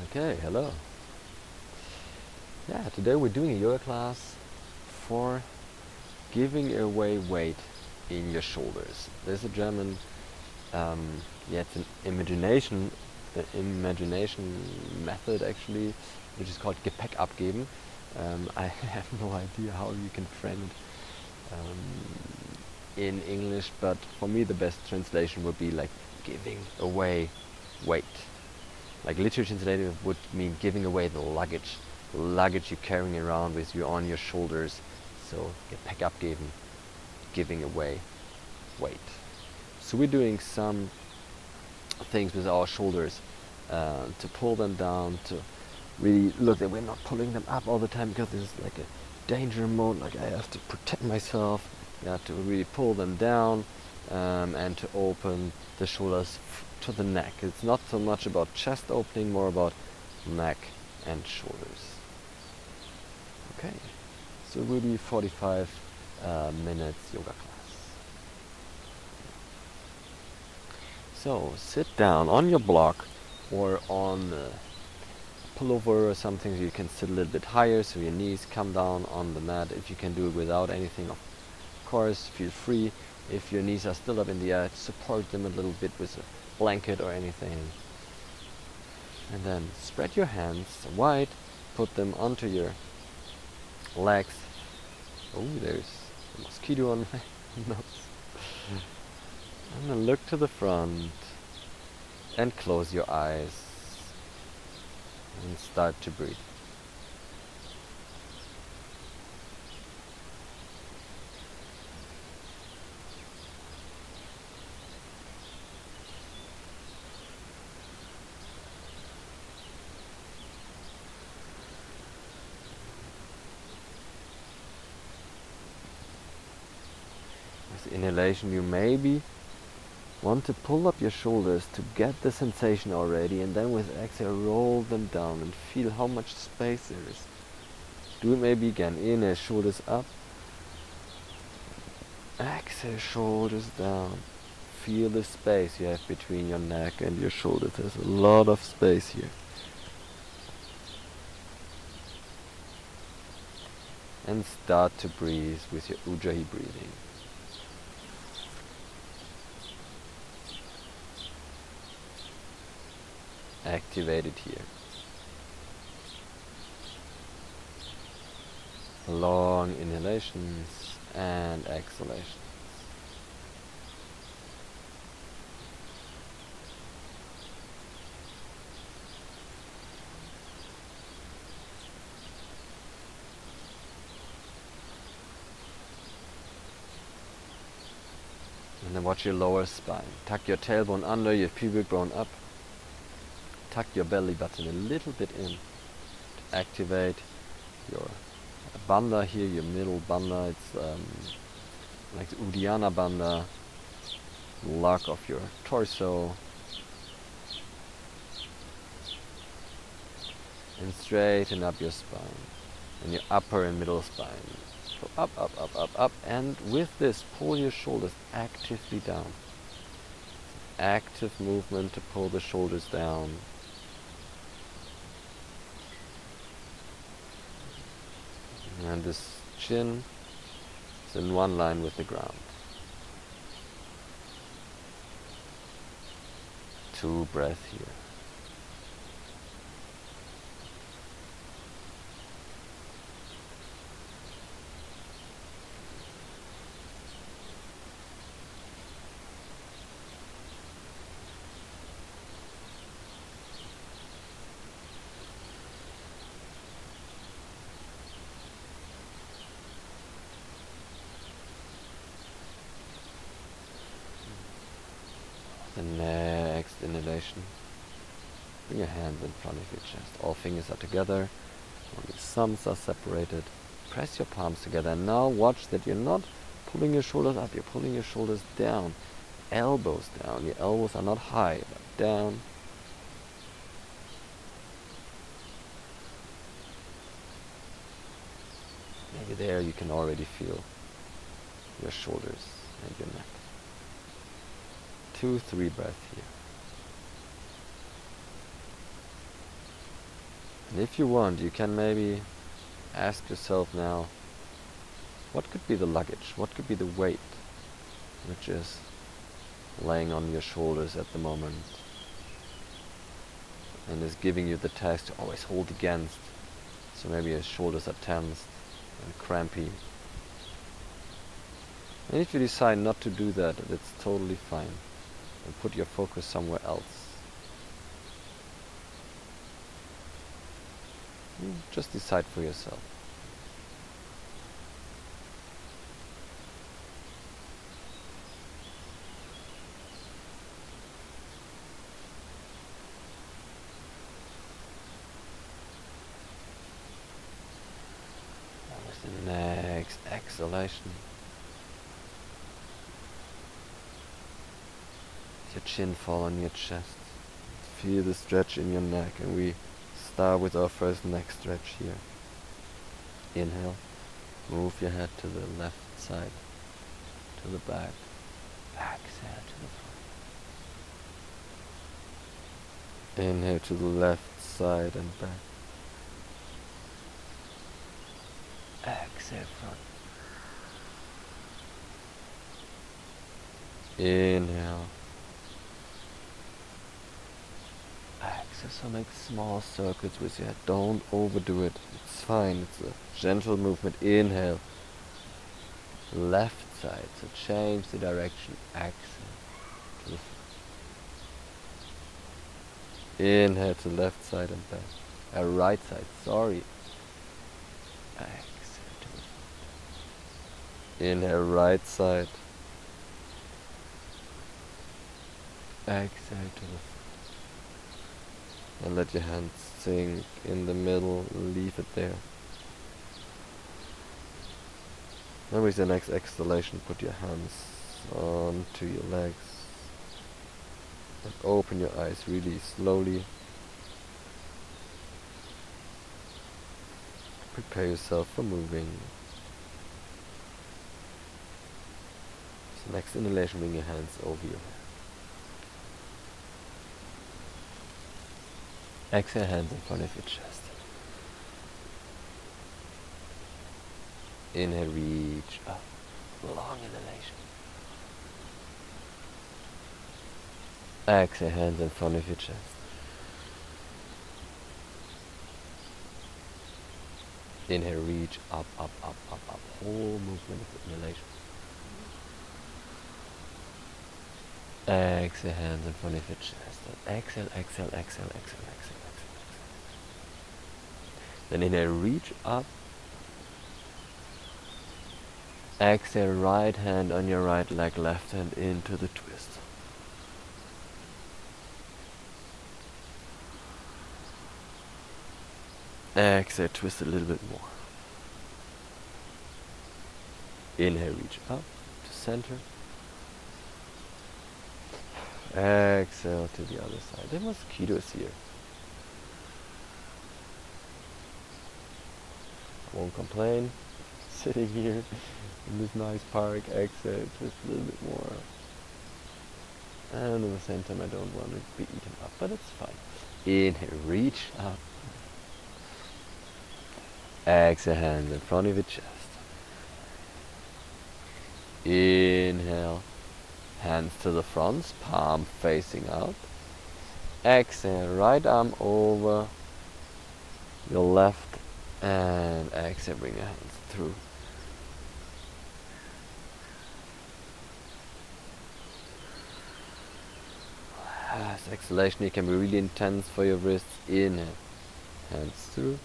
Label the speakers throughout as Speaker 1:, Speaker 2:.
Speaker 1: Okay, hello. Yeah, today we're doing a yoga class for giving away weight in your shoulders. There's a German, yeah, it's an imagination method actually, which is called Gepäck abgeben. I have no idea how you can frame it in English, but for me the best translation would be like giving away weight. Like literally translated would mean giving away the luggage you're carrying around with you on your shoulders. So Gepäck abgeben, giving away weight. So we're doing some things with our shoulders to pull them down, to really look that we're not pulling them up all the time, because this is like a danger mode, like I have to protect myself. You have to really pull them down and to open the shoulders to the neck. It's not so much about chest opening, more about neck and shoulders. Okay, so it will be 45 minutes yoga class. So sit down on your block or on a pullover or something, so you can sit a little bit higher, so your knees come down on the mat. If you can do it without anything, of course, feel free. If your knees are still up in the air, support them a little bit with a blanket or anything. And then spread your hands wide, put them onto your legs. Oh, there's a mosquito on my nose. And then look to the front and close your eyes and start to breathe. With inhalation, you maybe want to pull up your shoulders to get the sensation already, and then with exhale roll them down and feel how much space there is. Do it maybe again. Inhale, shoulders up. Exhale, shoulders down. Feel the space you have between your neck and your shoulders. There's a lot of space here. And start to breathe with your Ujjayi breathing. Activate it here. Long inhalations and exhalations. And then watch your lower spine. Tuck your tailbone under, your pubic bone up. Tuck your belly button a little bit in to activate your bandha here, your middle bandha. It's like the Uddiyana bandha, lock of your torso. And straighten up your spine and your upper and middle spine. So up, up, up, up, up. And with this, pull your shoulders actively down. Active movement to pull the shoulders down. And this chin is in one line with the ground. 2 breaths here. The next inhalation, bring your hands in front of your chest. All fingers are together, only thumbs are separated. Press your palms together. And now watch that you're not pulling your shoulders up, you're pulling your shoulders down. Elbows down. Your elbows are not high, but down. Maybe there you can already feel your shoulders and your neck. 2, 3 breaths here. And if you want, you can maybe ask yourself now, what could be the luggage? What could be the weight which is laying on your shoulders at the moment and is giving you the task to always hold against? So maybe your shoulders are tensed and crampy. And if you decide not to do that, it's totally fine. And put your focus somewhere else. Just decide for yourself. With the next exhalation, your chin fall on your chest. Feel the stretch in your neck, and we start with our first neck stretch here. Inhale, move your head to the left side, to the back. Exhale to the front. Inhale to the left side and back. Exhale front. Inhale. Exhale, so make small circles with your head. Don't overdo it. It's fine. It's a gentle movement. Inhale. Left side. So change the direction. Exhale to the front. Inhale to left side and back. Right side. Sorry. Exhale to the front. Inhale, right side. Exhale to the front. And let your hands sink in the middle, leave it there. And with the next exhalation, put your hands onto your legs. And open your eyes really slowly. Prepare yourself for moving. So next inhalation, bring your hands over your head. Exhale, hands in front of your chest. Inhale, reach up. Long inhalation. Exhale, hands in front of your chest. Inhale, reach up, up, up, up, up. Whole movement of inhalation. Exhale, hands in front of your chest. And exhale, exhale, exhale, exhale, exhale, exhale, exhale. Then inhale, reach up. Exhale, right hand on your right leg, left hand into the twist. Exhale, twist a little bit more. Inhale, reach up to center. Exhale to the other side. The mosquitoes here. I won't complain. Sitting here in this nice park. Exhale, twist a little bit more. And at the same time I don't want to be eaten up, but it's fine. Inhale, reach up. Exhale, hands in front of your chest. Inhale, hands to the front, palm facing out. Exhale, right arm over your left, and exhale, bring your hands through. Last exhalation, you can be really intense for your wrists. Inhale, hands through.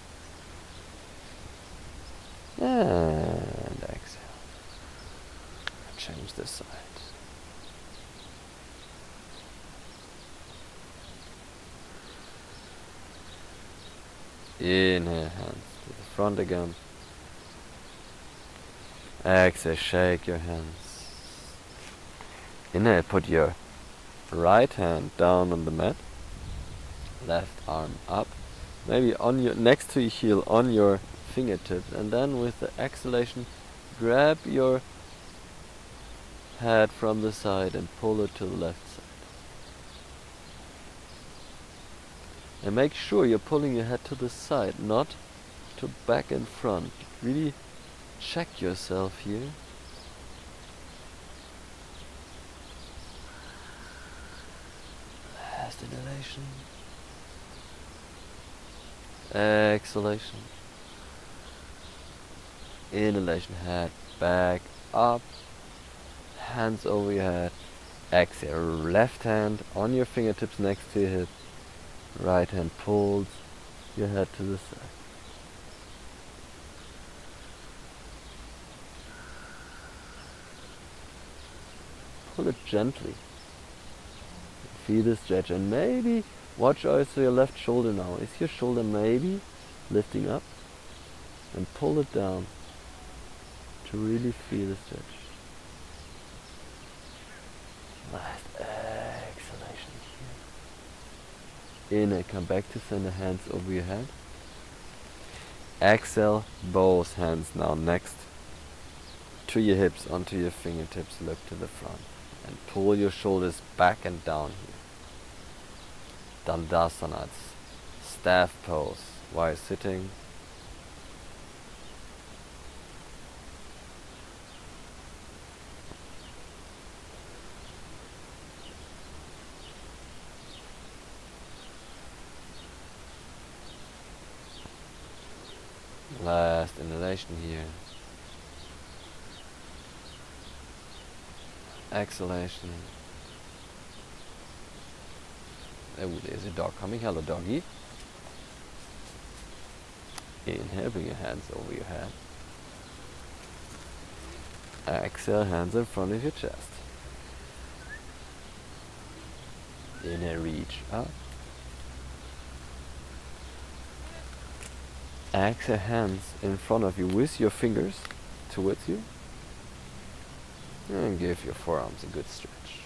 Speaker 1: And exhale. Change this side. Inhale, hands to the front again. Exhale, shake your hands. Inhale, put your right hand down on the mat. Left arm up. Maybe on your next to your heel, on your fingertips, and then with the exhalation, grab your head from the side and pull it to the left side. And make sure you're pulling your head to the side, not to back and front. Really check yourself here. Last inhalation. Exhalation. Inhalation, head back up, hands over your head. Exhale, left hand on your fingertips next to your hip. Right hand pulls your head to the side. Pull it gently. Feel the stretch, and maybe watch also your left shoulder now. Is your shoulder maybe lifting up? And pull it down to really feel the stretch. Last exhalation here. Inhale, come back to center, hands over your head. Exhale, both hands now next to your hips, onto your fingertips, look to the front. And pull your shoulders back and down here. Dandasana, staff pose while sitting. Last inhalation here. Exhalation. Oh, there's a dog coming. Hello, doggy. Inhale, bring your hands over your head. Exhale, hands in front of your chest. Inhale, reach up. Exhale, hands in front of you with your fingers towards you. And give your forearms a good stretch.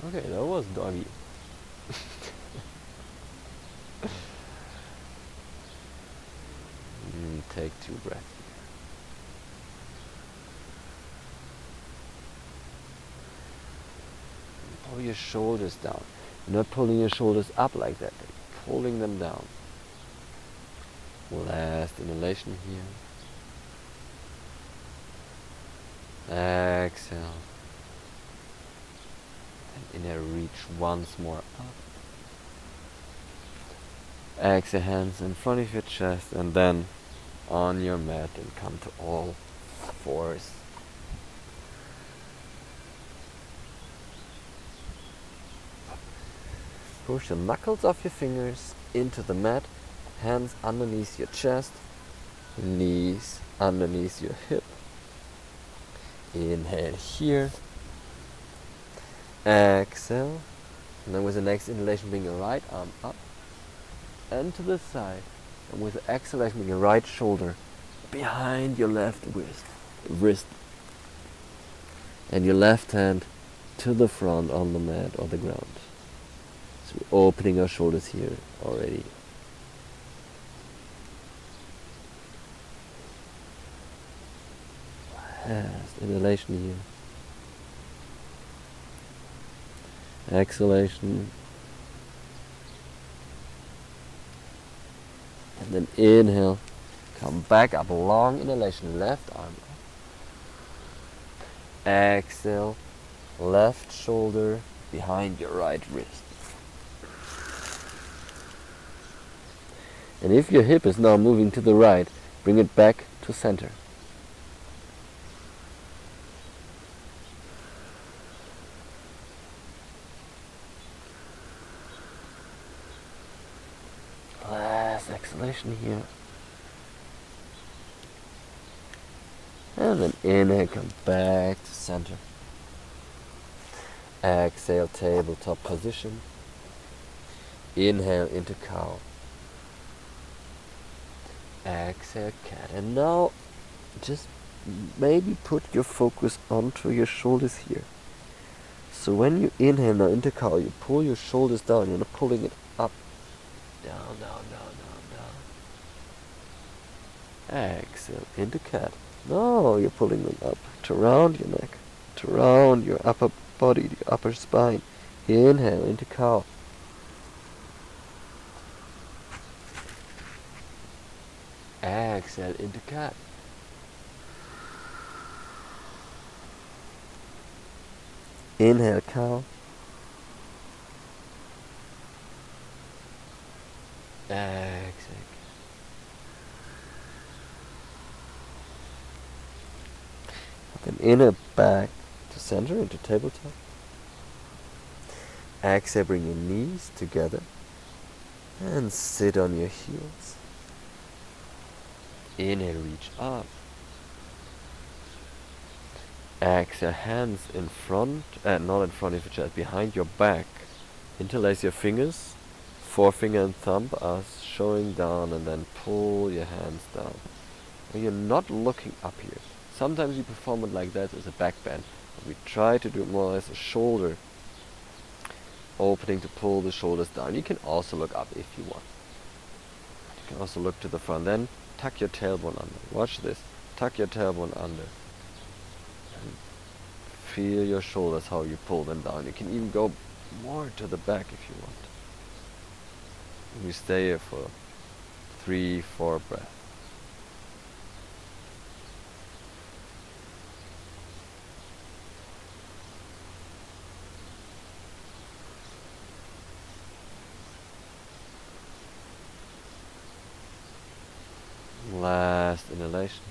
Speaker 1: Okay, that was doggy. Take 2 breaths. Pull your shoulders down. You're not pulling your shoulders up like that. You're pulling them down. Last inhalation here. Exhale. And inhale, reach once more up. Exhale, hands in front of your chest, and then on your mat and come to all fours. Push the knuckles of your fingers into the mat, hands underneath your chest, knees underneath your hip. Inhale here. Exhale. And then with the next inhalation, bring your right arm up and to the side. And with the exhalation, bring your right shoulder behind your left wrist. And your left hand to the front on the mat or the ground. So we're opening our shoulders here already. Last inhalation here. Exhalation. And then inhale. Come back up. Long inhalation. Left arm up. Exhale. Left shoulder behind your right wrist. And if your hip is now moving to the right, bring it back to center. Last exhalation here. And then inhale, come back to center. Exhale, tabletop position. Inhale into cow. Exhale, cat. And now just maybe put your focus onto your shoulders here. So when you inhale now into cow, you pull your shoulders down. You're not pulling it up. Down, down, down, down, down. Exhale into cat. No, you're pulling them up to round your neck, to round your upper body, your upper spine. Inhale into cow. Exhale into cat. Inhale, cow. Exhale. Then inhale back to center into tabletop. Exhale, bring your knees together and sit on your heels. Inhale, reach up. Exhale, hands in front, not in front of your chest, behind your back. Interlace your fingers, forefinger and thumb are showing down, and then pull your hands down. And you're not looking up here. Sometimes you perform it like that as a back bend. We try to do it more as a shoulder opening to pull the shoulders down. You can also look up if you want. You can also look to the front. Then tuck your tailbone under. Watch this. Tuck your tailbone under. And feel your shoulders, how you pull them down. You can even go more to the back if you want. And you stay here for 3-4 breaths. Last inhalation.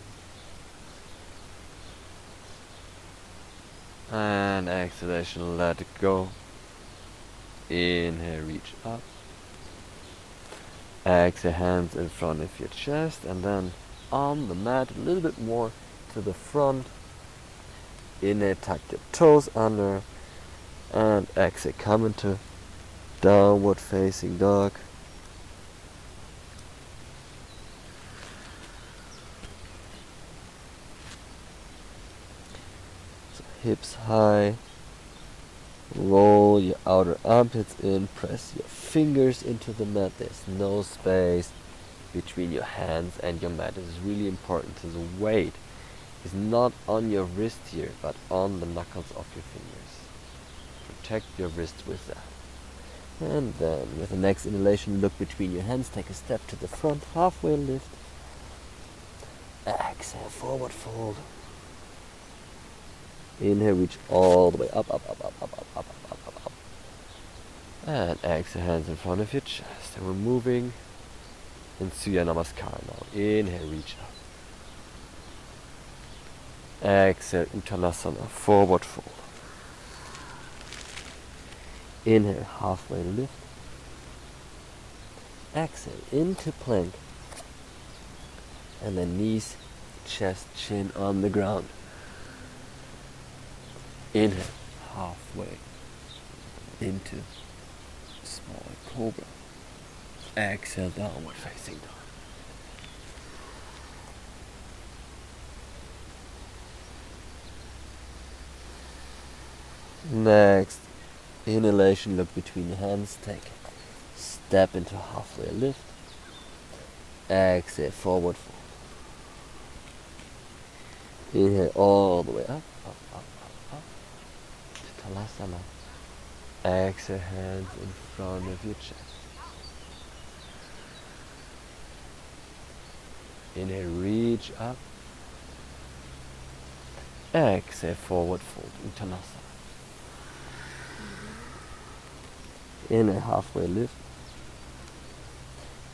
Speaker 1: And exhalation, let it go. Inhale, reach up. Exhale, hands in front of your chest, and then on the mat a little bit more to the front. Inhale, tuck your toes under, and exhale, come into downward facing dog. Hips high, roll your outer armpits in, press your fingers into the mat. There's no space between your hands and your mat. This is really important. So the weight is not on your wrist here, but on the knuckles of your fingers. Protect your wrists with that. And then with the next inhalation, look between your hands, take a step to the front, halfway lift. Exhale, forward fold. Inhale, reach all the way up, up, up, up, up, up, up, up, up, up, up. And exhale, hands in front of your chest. And we're moving into your Namaskar now. Inhale, reach up. Exhale, Uttanasana, forward fold. Inhale, halfway lift. Exhale, into plank. And then knees, chest, chin on the ground. Inhale, halfway into small cobra. Exhale, downward facing dog. Next, inhalation, look between your hands, take a step into halfway lift. Exhale, forward fold. Inhale all the way up, up, up, up, up. Talasana. Exhale, hands in front of your chest. Inhale, reach up. Exhale, forward fold, Uttanasana. Inhale, halfway lift.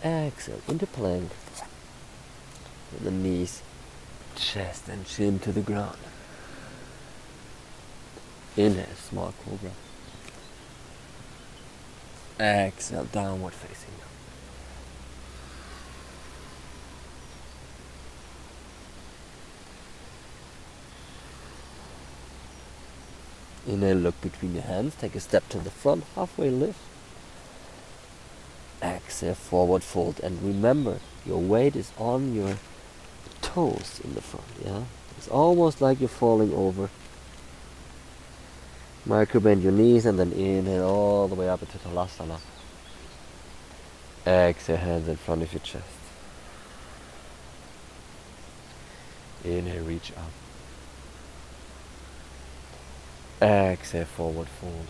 Speaker 1: Exhale, into plank. With the knees, chest and chin to the ground. Inhale, small cobra. Exhale, downward facing dog. Inhale, look between your hands, take a step to the front, halfway lift. Exhale, forward fold, and remember, your weight is on your toes in the front, yeah? It's almost like you're falling over. Micro bend your knees and then inhale all the way up into Talasana. Exhale, hands in front of your chest. Inhale, reach up. Exhale, forward fold.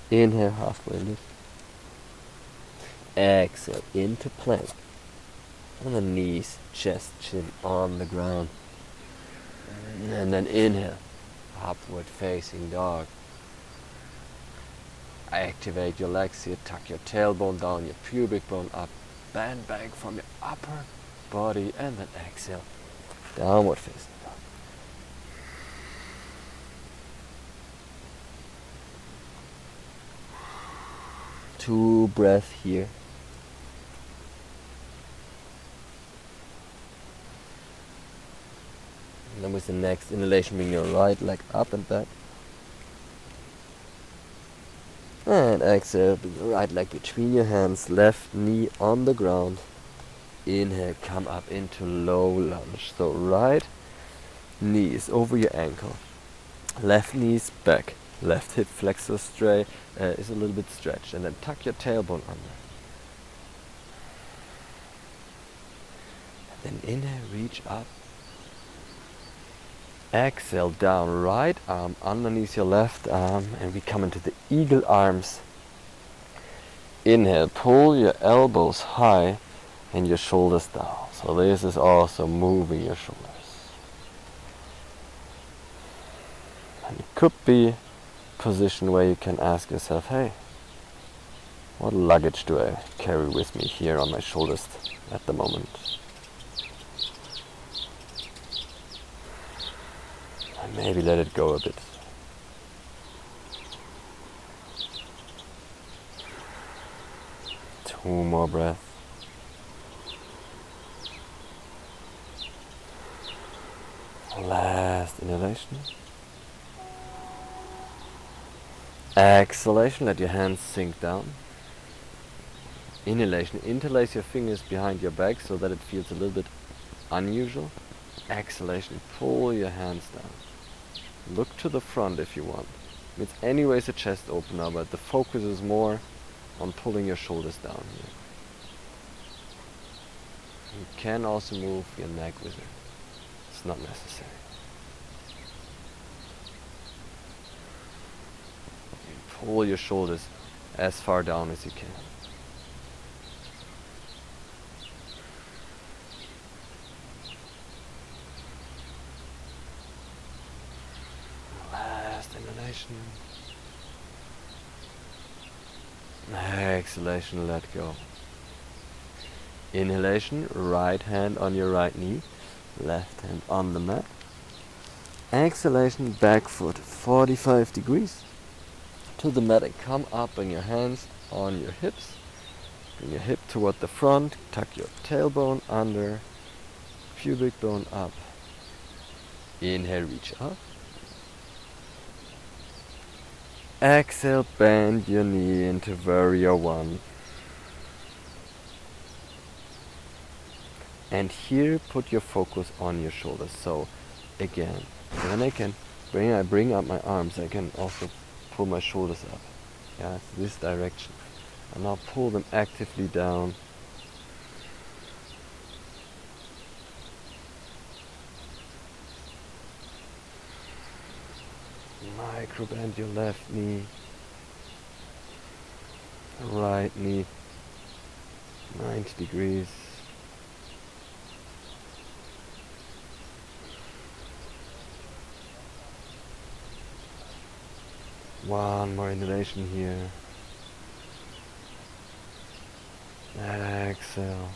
Speaker 1: Inhale, halfway lift. Exhale into plank. And the knees, chest, chin on the ground. And then inhale, upward facing dog. Activate your legs here, tuck your tailbone down, your pubic bone up, bend back from your upper body, and then exhale, downward facing dog. 2 breaths here. And then with the next inhalation, bring your right leg up and back. And exhale, bring your right leg between your hands, left knee on the ground. Inhale, come up into low lunge. So right knee is over your ankle. Left knee is back. Left hip flexor straight is a little bit stretched. And then tuck your tailbone under. And then inhale, reach up. Exhale, down, right arm underneath your left arm, and we come into the eagle arms. Inhale, pull your elbows high and your shoulders down. So this is also moving your shoulders. And it could be a position where you can ask yourself, hey, what luggage do I carry with me here on my shoulders at the moment? And maybe let it go a bit. Two more breaths. Last inhalation. Exhalation, let your hands sink down. Inhalation, interlace your fingers behind your back so that it feels a little bit unusual. Exhalation, pull your hands down. Look to the front if you want. It's anyways a chest opener, but the focus is more on pulling your shoulders down here. You can also move your neck with it. It's not necessary. You pull your shoulders as far down as you can. Inhalation. Exhalation, let go. Inhalation, right hand on your right knee, left hand on the mat. Exhalation, back foot 45 degrees to the mat and come up on your hands on your hips. Bring your hip toward the front, tuck your tailbone under, pubic bone up. Inhale, reach up. Exhale, bend your knee into warrior one. And here put your focus on your shoulders. So again, when I bring up my arms, I can also pull my shoulders up. Yeah, it's this direction. And now pull them actively down. Micro bend your left knee, right knee, 90 degrees. One more inhalation here. Exhale.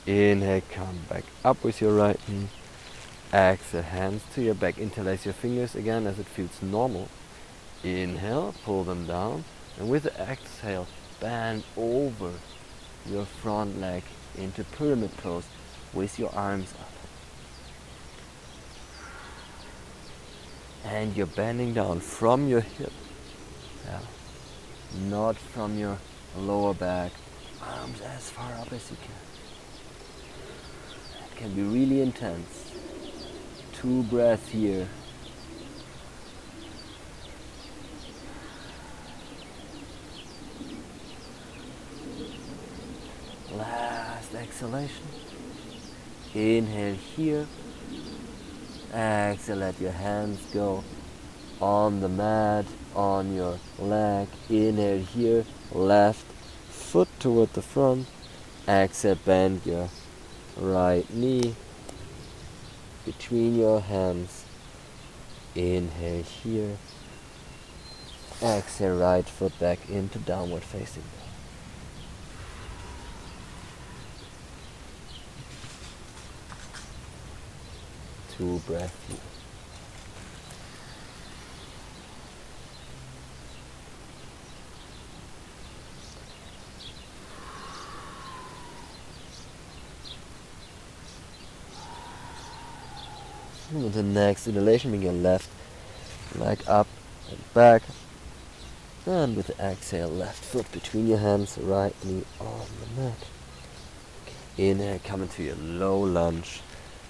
Speaker 1: Inhale, come back up with your right knee. Exhale, hands to your back, interlace your fingers again as it feels normal. Inhale, pull them down, and with the exhale, bend over your front leg into pyramid pose with your arms up. And you're bending down from your hip, not from your lower back, arms as far up as you can. It can be really intense. 2 breaths here. Last exhalation. Inhale here. Exhale, let your hands go on the mat, on your leg. Inhale here, left foot toward the front. Exhale, bend your right knee between your hands. Inhale here. Exhale, right foot back into downward facing dog. 2 breaths here. With the next inhalation, bring your left leg up and back. And with the exhale, left foot between your hands, right knee on the mat. Inhale, come into your low lunge.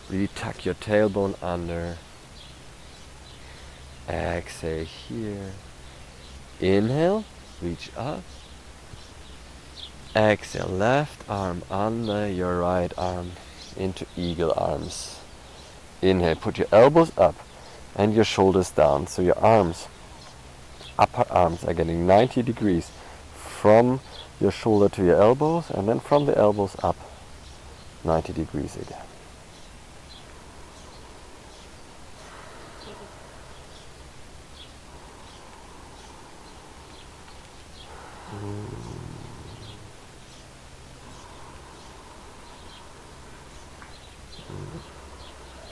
Speaker 1: Really tuck your tailbone under. Exhale here. Inhale, reach up. Exhale, left arm under your right arm into eagle arms. Inhale, put your elbows up and your shoulders down. So your arms, upper arms are getting 90 degrees from your shoulder to your elbows, and then from the elbows up 90 degrees again.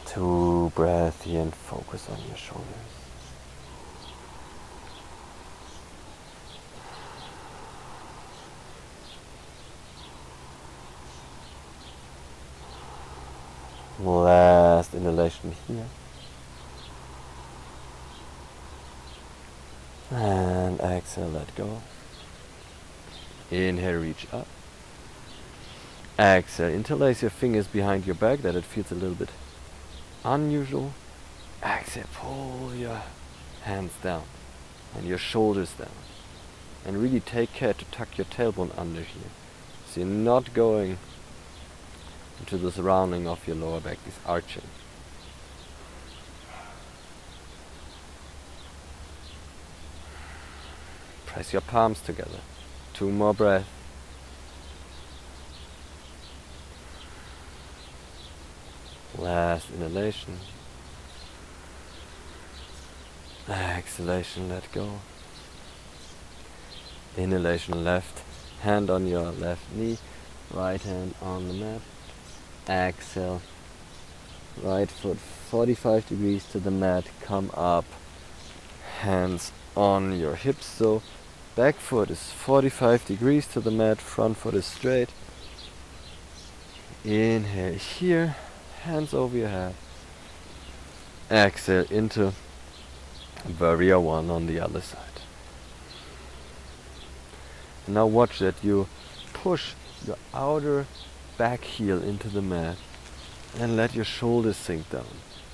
Speaker 1: Two breaths here and focus on your shoulders. Last inhalation here. And exhale, let go. Inhale, reach up. Exhale, interlace your fingers behind your back, that it feels a little bit unusual. Exhale, pull your hands down and your shoulders down. And really take care to tuck your tailbone under here. So you're not going into the surrounding of your lower back, this arching. Press your palms together. 2 more breaths. Last inhalation. Exhalation, let go. Inhalation, left hand on your left knee, right hand on the mat. Exhale, right foot 45 degrees to the mat, come up, hands on your hips, so back foot is 45 degrees to the mat, front foot is straight. Inhale here, hands over your head. Exhale into Warrior 1 on the other side. And now watch that you push your outer back heel into the mat and let your shoulders sink down.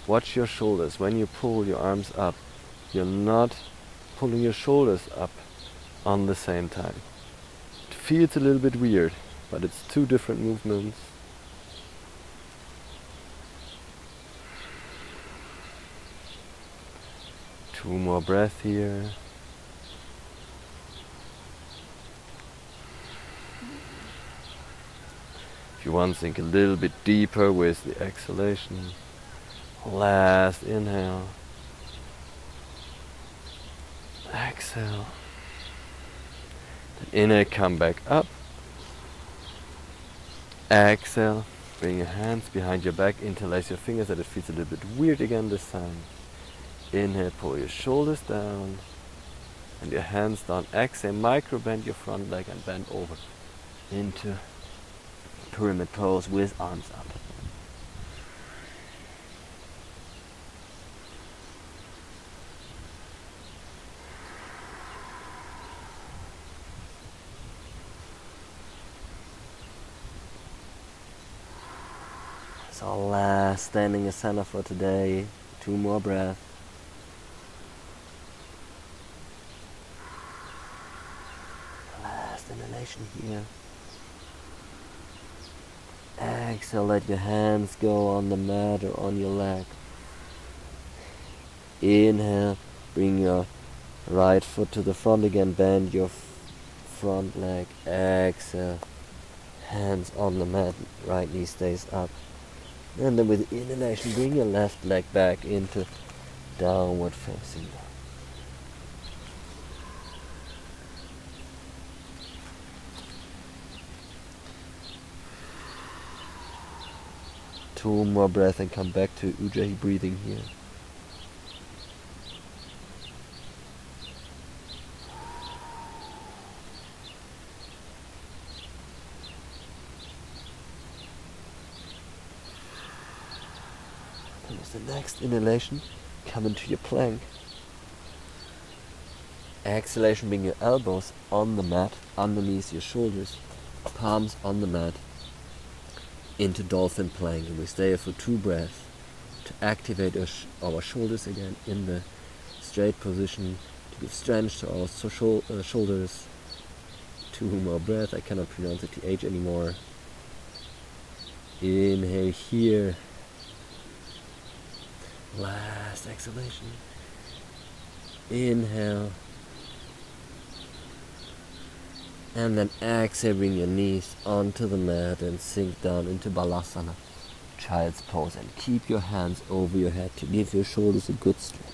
Speaker 1: Watch your shoulders. When you pull your arms up, you're not pulling your shoulders up on the same time. It feels a little bit weird, but it's 2 different movements. Two more breaths here. If you want, sink a little bit deeper with the exhalation. Last inhale. Exhale. Then inhale, come back up. Exhale. Bring your hands behind your back. Interlace your fingers that it feels a little bit weird again this time. Inhale, pull your shoulders down and your hands down. Exhale, micro bend your front leg and bend over into pyramid pose with arms up. It's our last standing Asana for today. 2 more breaths. Last inhalation here. Exhale, let your hands go on the mat or on your leg. Inhale, bring your right foot to the front again, bend your
Speaker 2: front leg. Exhale. Hands on the mat, right knee stays up. And then with inhalation, bring your left leg back into downward facing dog. Two more breaths and come back to Ujjayi breathing here. And with the next inhalation, come into your plank. Exhalation, bring your elbows on the mat, underneath your shoulders, palms on the mat, into dolphin plank, and we stay here for 2 breaths to activate our shoulders again in the straight position, to give strength to our shoulders. 2 more breaths. I cannot pronounce the TH anymore. Inhale here. Last exhalation. Inhale. And then exhale, bring your knees onto the mat and sink down into Balasana, child's pose, and keep your hands over your head to give your shoulders a good stretch.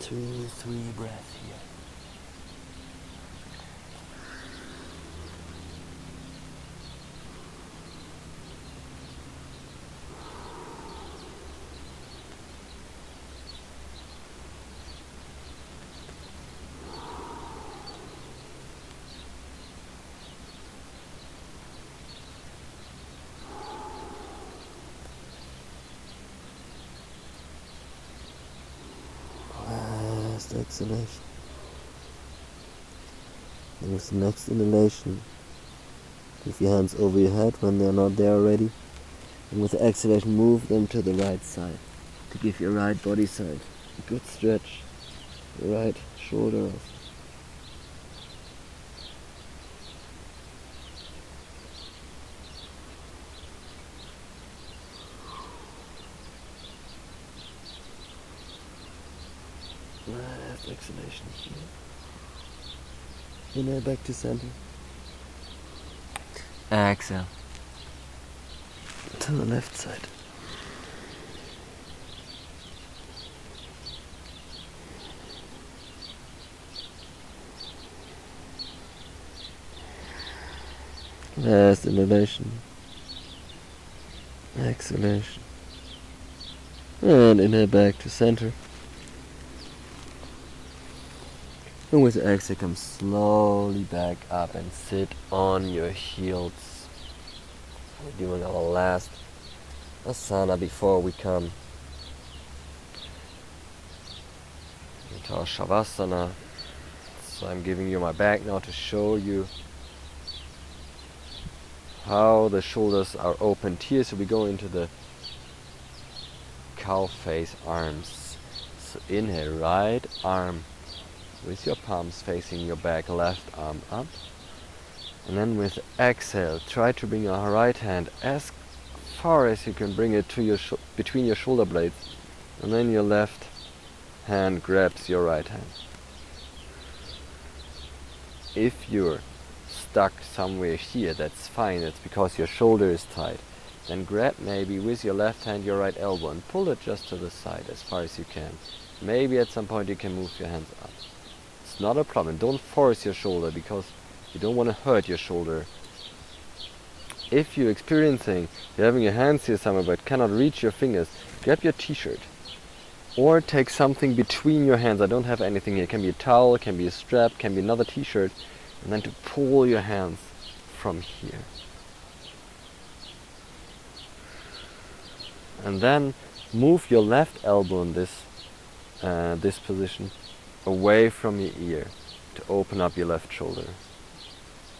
Speaker 2: Two, 3 breaths here. Exhalation. And with the next inhalation, keep your hands over your head when they're not there already. And with the exhalation, move them to the right side to give your right body side a good stretch. Your right shoulder off. Last exhalation here. Inhale back to center. Exhale to the left side. Last inhalation. Exhalation. And inhale back to center. And with the exhale, come slowly back up and sit on your heels. We're doing our last asana before we come into our shavasana. So I'm giving you my back now to show you how the shoulders are opened here. So we go into the cow face arms. So inhale, right arm with your palms facing your back, left arm up. And then with exhale, try to bring your right hand as far as you can bring it to your between your shoulder blades. And then your left hand grabs your right hand. If you're stuck somewhere here, that's fine. It's because your shoulder is tight. Then grab maybe with your left hand your right elbow and pull it just to the side as far as you can. Maybe at some point you can move your hands up. It's not a problem. Don't force your shoulder because you don't want to hurt your shoulder. If you're experiencing you're having your hands here somewhere but cannot reach your fingers, grab your t-shirt or take something between your hands. I don't have anything here. It can be a towel, it can be a strap, can be another t-shirt, and then to pull your hands from here. And then move your left elbow in this position away from your ear to open up your left shoulder.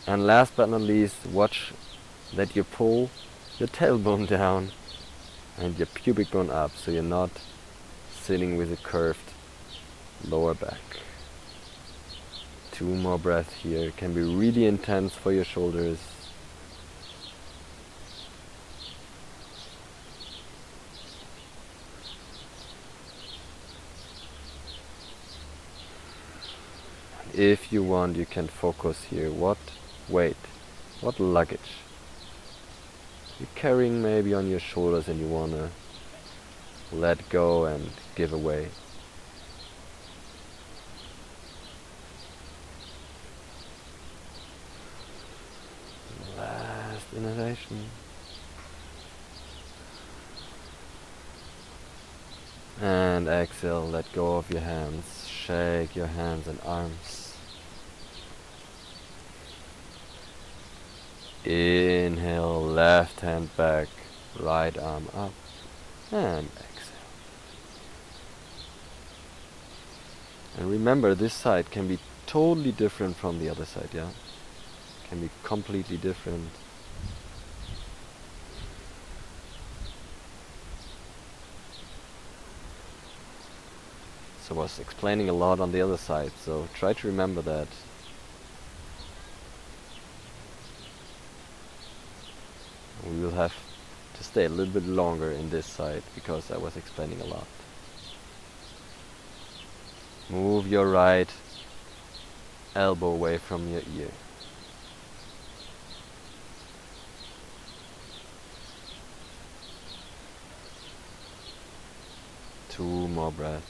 Speaker 2: And last but not least, watch that you pull your tailbone down and your pubic bone up so you're not sitting with a curved lower back. 2 more breaths here. It can be really intense for your shoulders. If you want, you can focus here. What weight, what luggage you're carrying maybe on your shoulders and you want to let go and give away. Last inhalation. And exhale, let go of your hands. Shake your hands and arms. Inhale, left hand back, right arm up, and exhale. And remember, this side can be totally different from the other side, yeah? Can be completely different. So I was explaining a lot on the other side, so try to remember that. We will have to stay a little bit longer in this side because I was explaining a lot. Move your right elbow away from your ear. Two more breaths.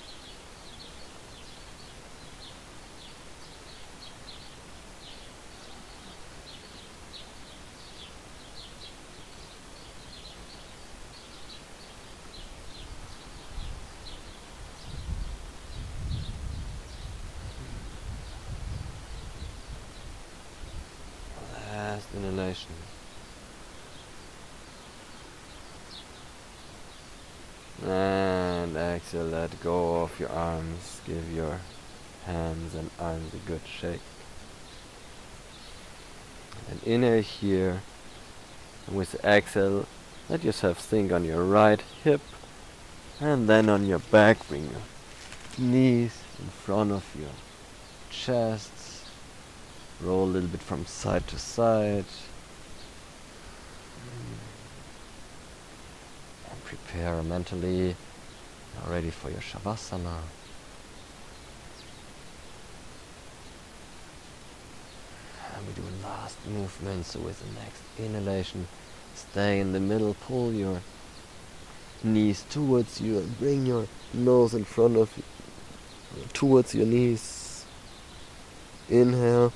Speaker 2: Last inhalation. And exhale, let go of your arms. Give your hands and arms a good shake. And inhale here. And with the exhale, let yourself sink on your right hip. And then on your back, bring your knees in front of your chest. Roll a little bit from side to side. And prepare mentally. Now ready for your Shavasana. And we do last movement. So with the next inhalation, stay in the middle. Pull your knees towards you and bring your nose in front of you, towards your knees. Inhale.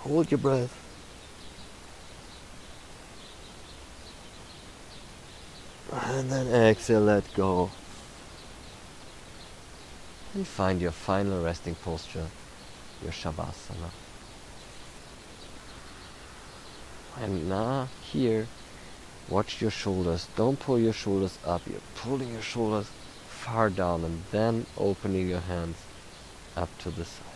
Speaker 2: Hold your breath. And then exhale, let go. And find your final resting posture, your Shavasana. And now, here, watch your shoulders. Don't pull your shoulders up. You're pulling your shoulders far down and then opening your hands up to the side.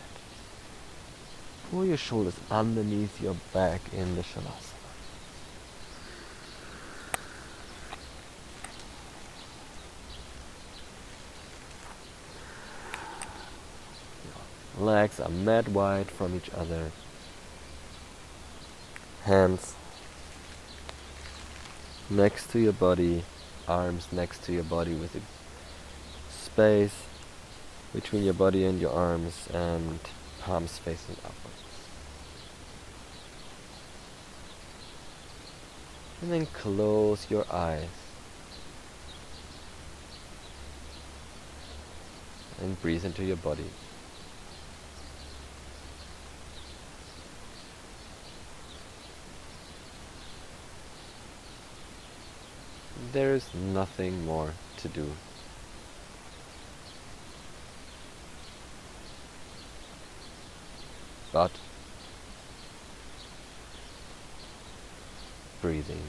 Speaker 2: Pull your shoulders underneath your back in the Shavasana. Legs are mat wide from each other. Hands next to your body, arms next to your body with a space between your body and your arms, and palms facing upwards. And then close your eyes and breathe into your body. There is nothing more to do. But breathing.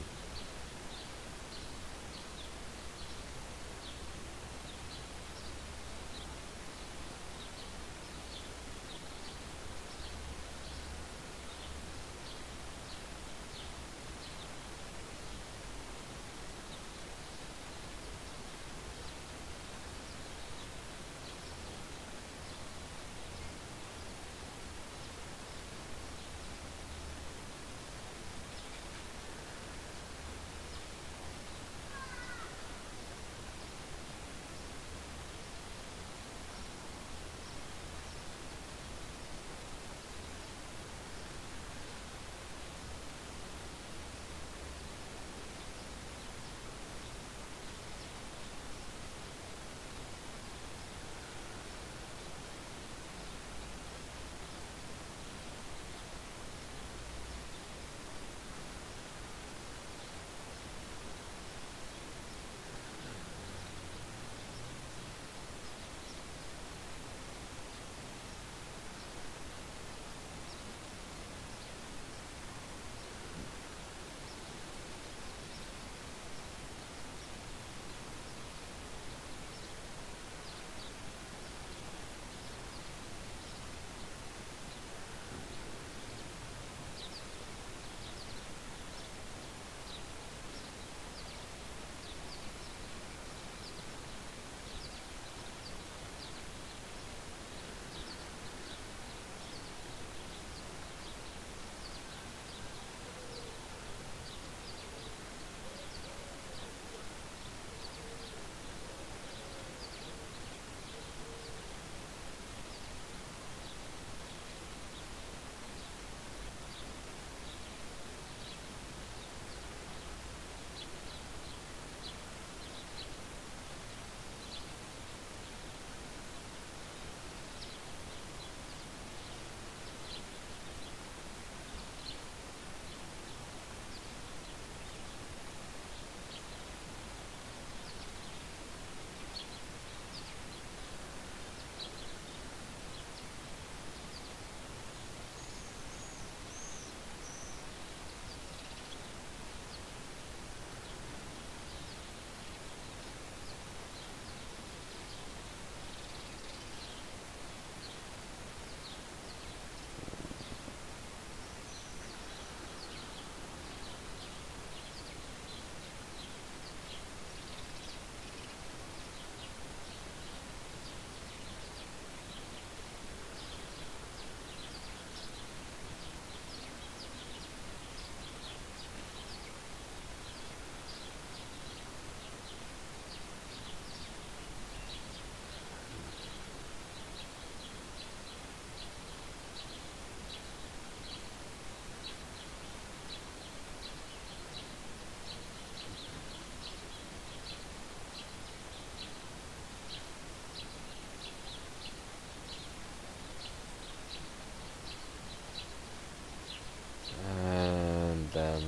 Speaker 2: then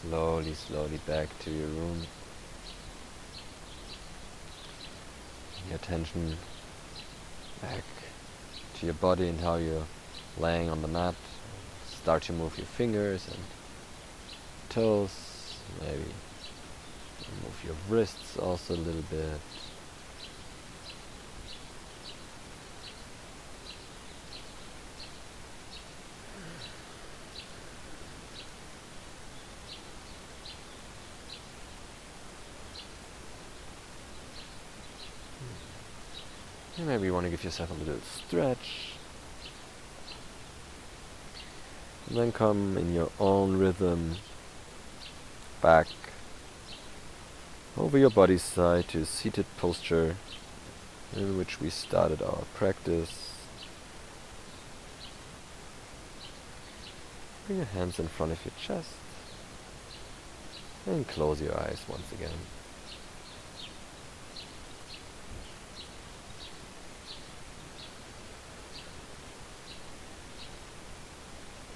Speaker 2: slowly, slowly back to your room. Your attention back to your body and how you're laying on the mat. Start to move your fingers and toes, maybe move your wrists also a little bit. And maybe you want to give yourself a little stretch. And then come in your own rhythm back over your body side to seated posture in which we started our practice. Bring your hands in front of your chest and close your eyes once again.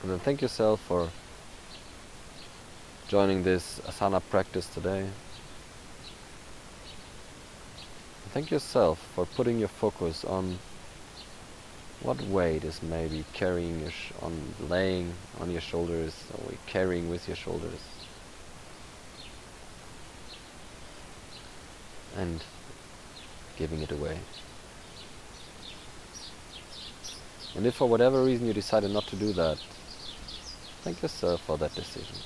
Speaker 2: And then thank yourself for joining this Asana practice today. Thank yourself for putting your focus on what weight is maybe carrying your laying on your shoulders, or carrying with your shoulders, and giving it away. And if for whatever reason you decided not to do that, thank yourself for that decision.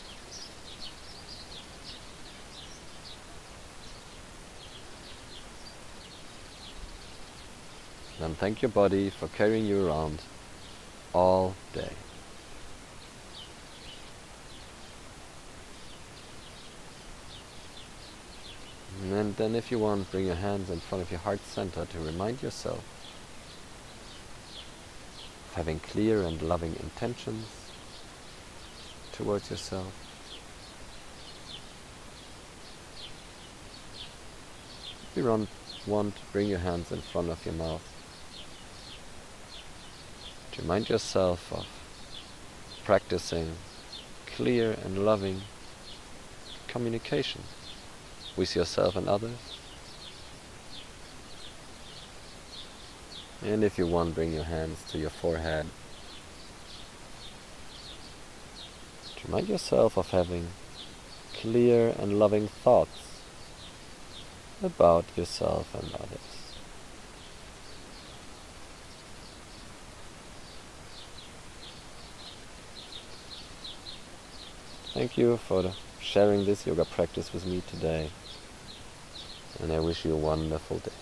Speaker 2: And thank your body for carrying you around all day. And then if you want, bring your hands in front of your heart center to remind yourself of having clear and loving intentions towards yourself. If you want, bring your hands in front of your mouth to remind yourself of practicing clear and loving communication with yourself and others. And if you want, bring your hands to your forehead to remind yourself of having clear and loving thoughts about yourself and others. Thank you for sharing this yoga practice with me today, and I wish you a wonderful day.